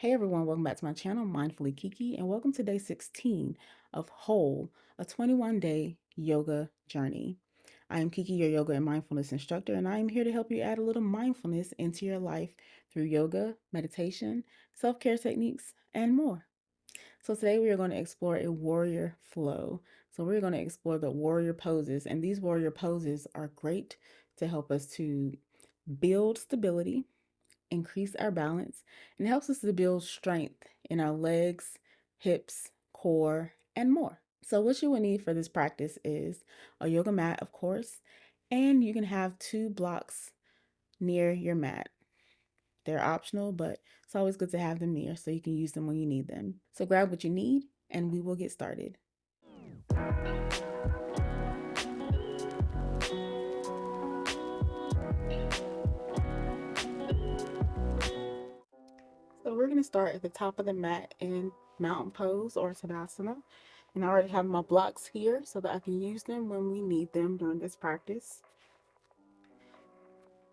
Hey everyone, welcome back to my channel, Mindfully Kiki, and welcome to day 16 of Whole, a 21-day yoga journey. I am Kiki, your yoga and mindfulness instructor, and I am here to help you add a little mindfulness into your life through yoga, meditation, self-care techniques, and more. So today we are going to explore a warrior flow. So we're going to explore the warrior poses, and these warrior poses are great to help us to build stability, increase our balance, and helps us to build strength in our legs, hips, core, and more. So what you will need for this practice is a yoga mat, of course, and you can have 2 blocks near your mat. They're optional, but it's always good to have them near so you can use them when you need them. So grab what you need and we will get started. So we're going to start at the top of the mat in mountain pose or Tadasana. And I already have my blocks here so that I can use them when we need them during this practice.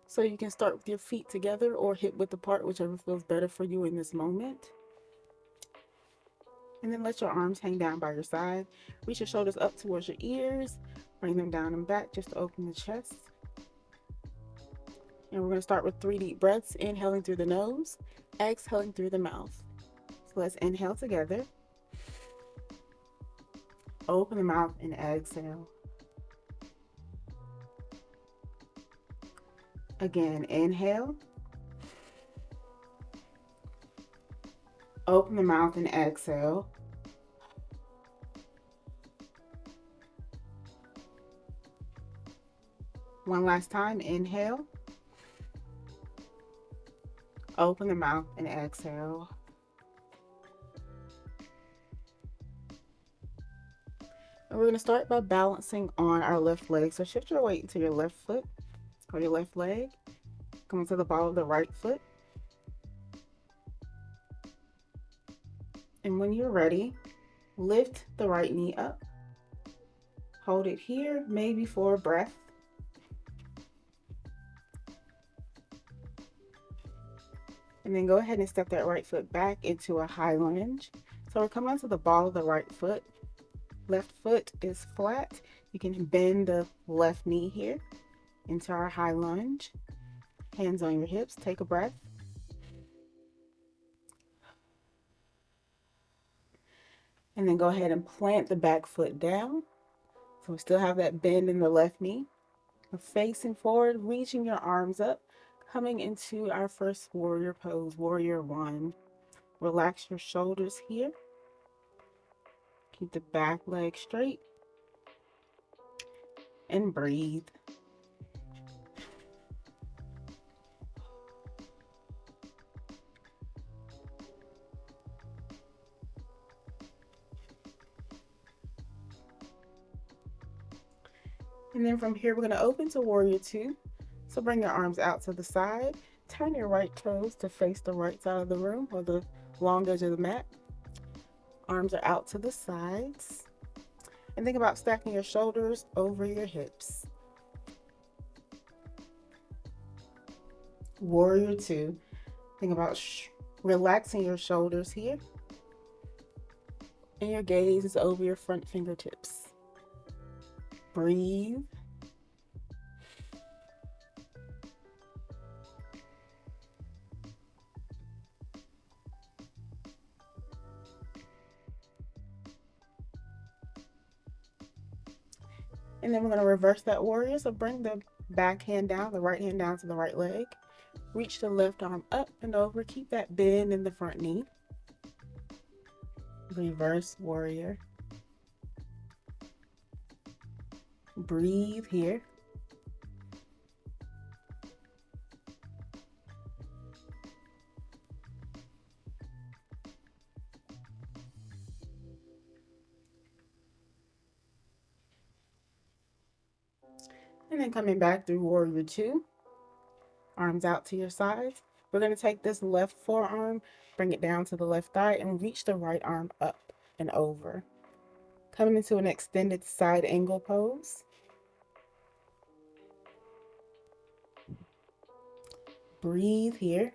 So you can start with your feet together or hip width apart, whichever feels better for you in this moment. And then let your arms hang down by your side. Reach your shoulders up towards your ears. Bring them down and back just to open the chest. And we're going to start with 3 deep breaths, inhaling through the nose, exhaling through the mouth. So let's inhale together. Open the mouth and exhale. Again, inhale. Open the mouth and exhale. One last time, inhale. Open the mouth and exhale. And we're going to start by balancing on our left leg. So shift your weight into your left foot or your left leg. Come to the ball of the right foot. And when you're ready, lift the right knee up. Hold it here, maybe for a breath. And then go ahead and step that right foot back into a high lunge. So we're coming to the ball of the right foot. Left foot is flat. You can bend the left knee here into our high lunge. Hands on your hips, take a breath. And then go ahead and plant the back foot down. So we still have that bend in the left knee. We're facing forward, reaching your arms up, coming into our first warrior pose, warrior one. Relax your shoulders here. Keep the back leg straight and breathe. And then from here, we're going to open to warrior two. So bring your arms out to the side. Turn your right toes to face the right side of the room or the long edge of the mat. Arms are out to the sides. And think about stacking your shoulders over your hips. Warrior two. Think about relaxing your shoulders here. And your gaze is over your front fingertips. Breathe. And then we're going to reverse that warrior. So bring the back hand down, the right hand down to the right leg. Reach the left arm up and over. Keep that bend in the front knee. Reverse warrior. Breathe here. And then coming back through warrior two. Arms out to your sides. We're going to take this left forearm, bring it down to the left thigh, and reach the right arm up and over. Coming into an extended side angle pose. Breathe here.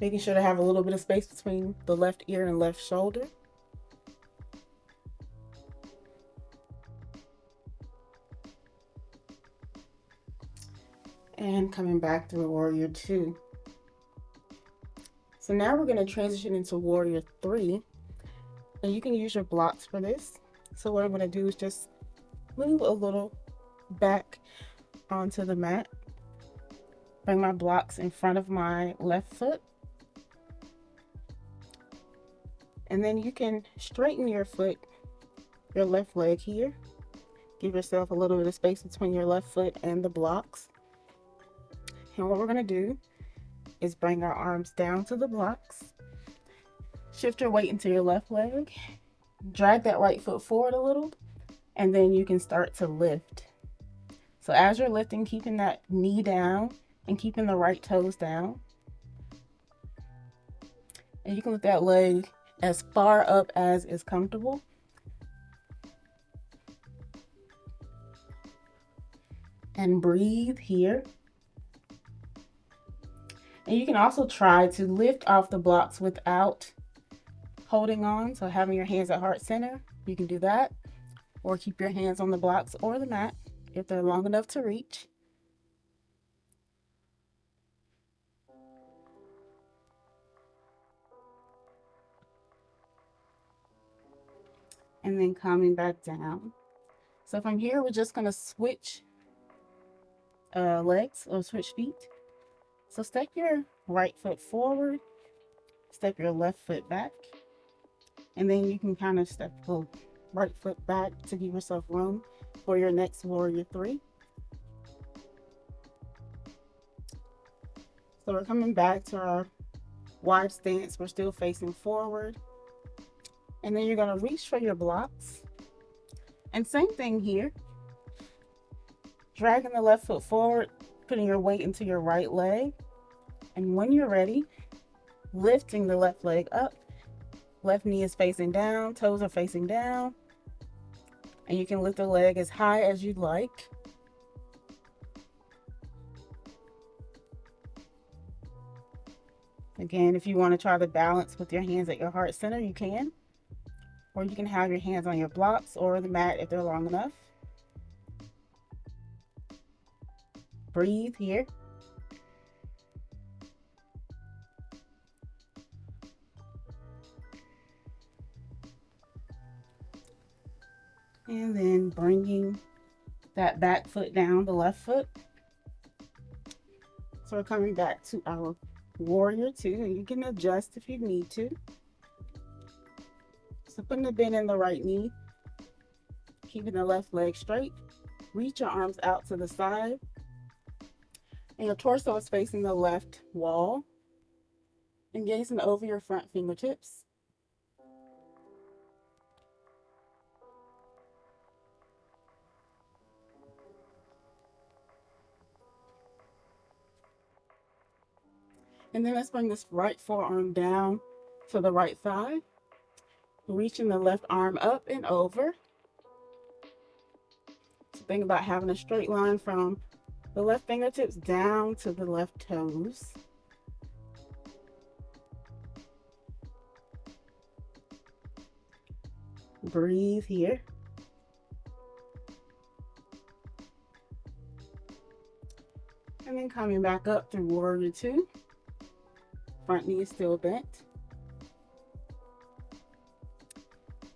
Making sure to have a little bit of space between the left ear and left shoulder. And coming back through Warrior 2. So now we're going to transition into Warrior 3. And you can use your blocks for this. So what I'm going to do is just move a little back onto the mat. Bring my blocks in front of my left foot. And then you can straighten your foot, your left leg here. Give yourself a little bit of space between your left foot and the blocks. And what we're going to do is bring our arms down to the blocks. Shift your weight into your left leg. Drag that right foot forward a little. And then you can start to lift. So as you're lifting, keeping that knee down and keeping the right toes down. And you can lift that leg as far up as is comfortable. And breathe here. And you can also try to lift off the blocks without holding on. So having your hands at heart center, you can do that. Or keep your hands on the blocks or the mat if they're long enough to reach. And then coming back down. So from here, we're just going to switch legs or switch feet. So step your right foot forward, step your left foot back, and then you can kind of step the right foot back to give yourself room for your next Warrior 3. So we're coming back to our wide stance. We're still facing forward. And then you're going to reach for your blocks. And same thing here. Dragging the left foot forward, putting your weight into your right leg. And when you're ready, lifting the left leg up. Left knee is facing down, toes are facing down. And you can lift the leg as high as you'd like. Again, if you want to try the balance with your hands at your heart center, you can. Or you can have your hands on your blocks or the mat if they're long enough. Breathe here. And then bringing that back foot down, the left foot. So we're coming back to our Warrior 2, and you can adjust if you need to. So putting the bend in the right knee, keeping the left leg straight. Reach your arms out to the side. And your torso is facing the left wall. And gazing over your front fingertips. And then let's bring this right forearm down to the right thigh. Reaching the left arm up and over. So think about having a straight line from the left fingertips down to the left toes. Breathe here. And then coming back up through Warrior 2. Front knee is still bent.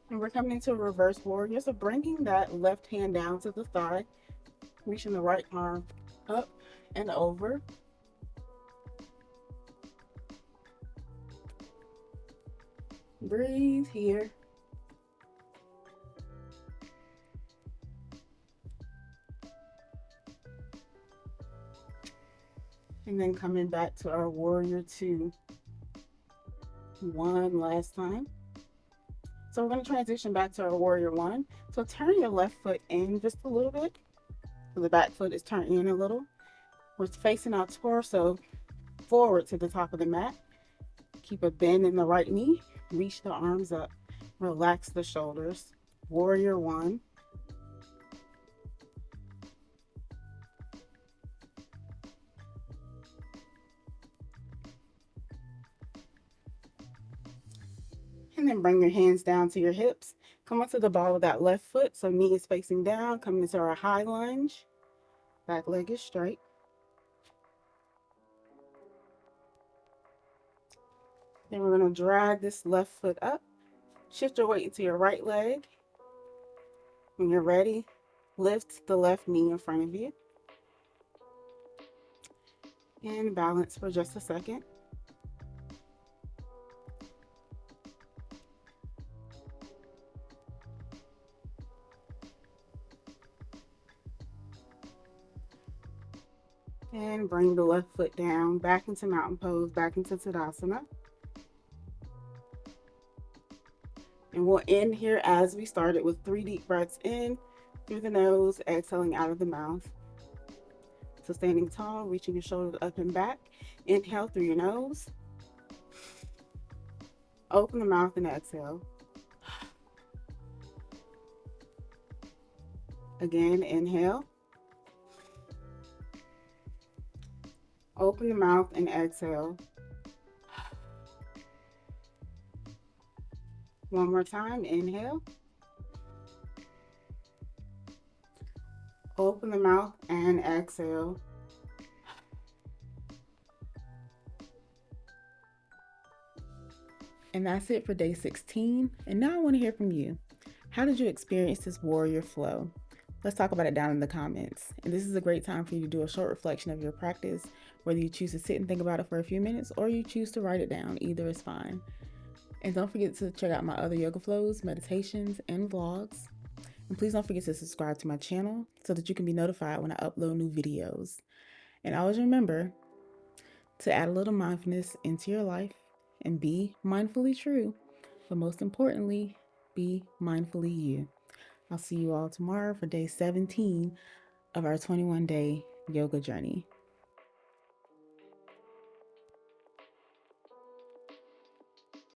And we're coming into a reverse warrior. So bringing that left hand down to the thigh, reaching the right arm up and over. Breathe here. And then coming back to our Warrior 2 one last time. So we're going to transition back to our Warrior 1. So turn your left foot in just a little bit. So the back foot is turned in a little. We're facing our torso forward to the top of the mat. Keep a bend in the right knee. Reach the arms up. Relax the shoulders. Warrior 1. And then bring your hands down to your hips. Come onto the ball of that left foot, so knee is facing down. Come into our high lunge. Back leg is straight. Then we're going to drag this left foot up. Shift your weight into your right leg. When you're ready, lift the left knee in front of you. And balance for just a second. And bring the left foot down, back into mountain pose, back into Tadasana. And we'll end here as we started with 3 deep breaths in through the nose, exhaling out of the mouth. So standing tall, reaching your shoulders up and back. Inhale through your nose. Open the mouth and exhale. Again, inhale. Open the mouth and exhale. One more time, inhale. Open the mouth and exhale. And that's it for day 16. And now I want to hear from you. How did you experience this warrior flow? Let's talk about it down in the comments. And this is a great time for you to do a short reflection of your practice, whether you choose to sit and think about it for a few minutes or you choose to write it down. Either is fine. And don't forget to check out my other yoga flows, meditations, and vlogs. And please don't forget to subscribe to my channel so that you can be notified when I upload new videos. And always remember to add a little mindfulness into your life and be mindfully true. But most importantly, be mindfully you. I'll see you all tomorrow for day 17 of our 21-day yoga journey.